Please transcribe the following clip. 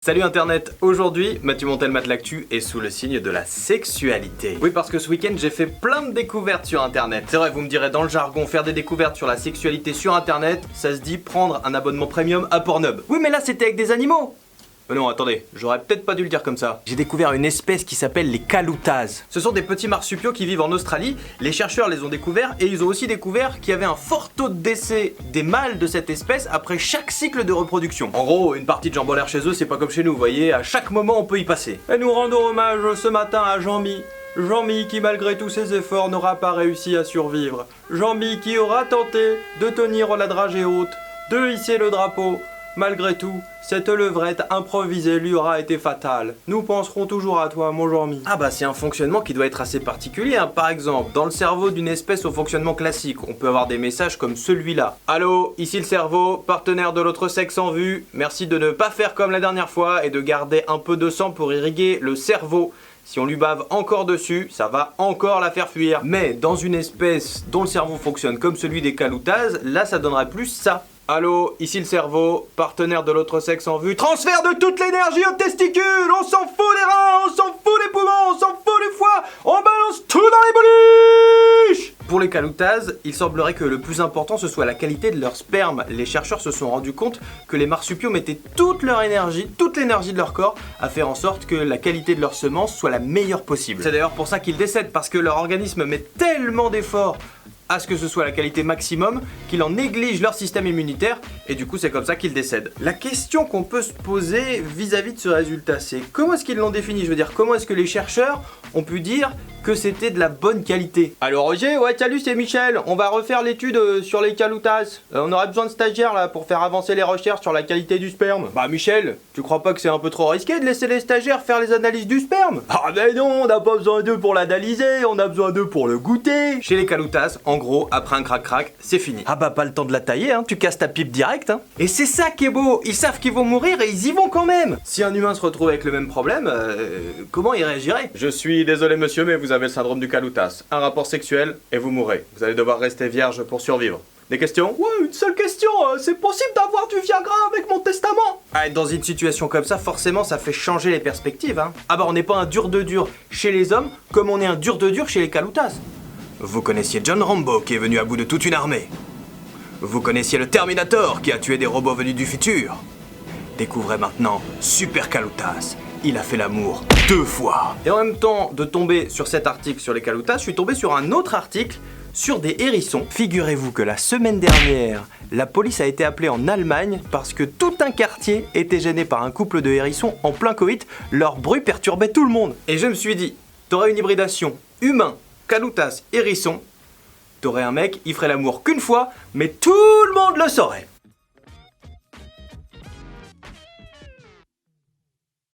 Salut internet, aujourd'hui Mathieu Montelmat l'actu est sous le signe de la sexualité. Oui, parce que ce week-end j'ai fait plein de découvertes sur internet. C'est vrai, vous me direz dans le jargon, faire des découvertes sur la sexualité sur internet, ça se dit prendre un abonnement premium à Pornhub. Oui mais là c'était avec des animaux. Non, attendez, j'aurais peut-être pas dû le dire comme ça. J'ai découvert une espèce qui s'appelle les Kaloutas. Ce sont des petits marsupiaux qui vivent en Australie. Les chercheurs les ont découverts et ils ont aussi découvert qu'il y avait un fort taux de décès des mâles de cette espèce après chaque cycle de reproduction. En gros, une partie de jambes en l'air chez eux, c'est pas comme chez nous, vous voyez, à chaque moment on peut y passer. Et nous rendons hommage ce matin à Jean-Mi. Jean-Mi qui malgré tous ses efforts n'aura pas réussi à survivre. Jean-Mi qui aura tenté de tenir la dragée haute, de hisser le drapeau. Malgré tout, cette levrette improvisée lui aura été fatale. Nous penserons toujours à toi, mon Jean-Mi. Ah bah c'est un fonctionnement qui doit être assez particulier, hein. Par exemple, dans le cerveau d'une espèce au fonctionnement classique, on peut avoir des messages comme celui-là. Allô, ici le cerveau, partenaire de l'autre sexe en vue. Merci de ne pas faire comme la dernière fois et de garder un peu de sang pour irriguer le cerveau. Si on lui bave encore dessus, ça va encore la faire fuir. Mais dans une espèce dont le cerveau fonctionne comme celui des Kaloutas, là ça donnerait plus ça. Allô, ici le cerveau, partenaire de l'autre sexe en vue. Transfert de toute l'énergie aux testicules. On s'en fout des reins, on s'en fout des poumons, on s'en fout du foie. On balance tout dans les bouliches. Pour les Kaloutas, il semblerait que le plus important ce soit la qualité de leur sperme. Les chercheurs se sont rendus compte que les marsupiaux mettaient toute leur énergie, toute l'énergie de leur corps à faire en sorte que la qualité de leur semence soit la meilleure possible. C'est d'ailleurs pour ça qu'ils décèdent, parce que leur organisme met tellement d'efforts à ce que ce soit la qualité maximum, qu'ils en négligent leur système immunitaire, et du coup c'est comme ça qu'ils décèdent. La question qu'on peut se poser vis-à-vis de ce résultat, c'est comment est-ce qu'ils l'ont défini? Je veux dire, comment est-ce que les chercheurs ont pu dire que c'était de la bonne qualité? Alors Roger, ouais salut, c'est Michel, on va refaire l'étude sur les Kaloutas. On aurait besoin de stagiaires là pour faire avancer les recherches sur la qualité du sperme. Bah Michel, tu crois pas que c'est un peu trop risqué de laisser les stagiaires faire les analyses du sperme? Ah mais non, on n'a pas besoin d'eux pour l'analyser, on a besoin d'eux pour le goûter. Chez les Kaloutas, en gros, après un crac-crac, c'est fini. Ah bah pas le temps de la tailler, hein, tu casses ta pipe direct, hein. Et c'est ça qui est beau, ils savent qu'ils vont mourir et ils y vont quand même. Si un humain se retrouve avec le même problème, comment il réagirait? Je suis désolé monsieur, mais vous avez le syndrome du Kaloutas. Un rapport sexuel et vous mourrez. Vous allez devoir rester vierge pour survivre. Des questions? Ouais, une seule question, c'est possible d'avoir du Viagra avec mon testament? Ah, dans une situation comme ça, forcément, ça fait changer les perspectives, hein. Ah bah on n'est pas un dur de dur chez les hommes, comme on est un dur de dur chez les Kaloutas. Vous connaissiez John Rambo qui est venu à bout de toute une armée. Vous connaissiez le Terminator qui a tué des robots venus du futur. Découvrez maintenant Super Kaloutas. Il a fait l'amour 2 fois. Et en même temps de tomber sur cet article sur les Kaloutas, je suis tombé sur un autre article sur des hérissons. Figurez-vous que la semaine dernière, la police a été appelée en Allemagne parce que tout un quartier était gêné par un couple de hérissons en plein coït. Leur bruit perturbait tout le monde. Et je me suis dit, t'aurais une hybridation humain, Kaloutas, hérisson, t'aurais un mec, il ferait l'amour qu'une fois, mais tout le monde le saurait.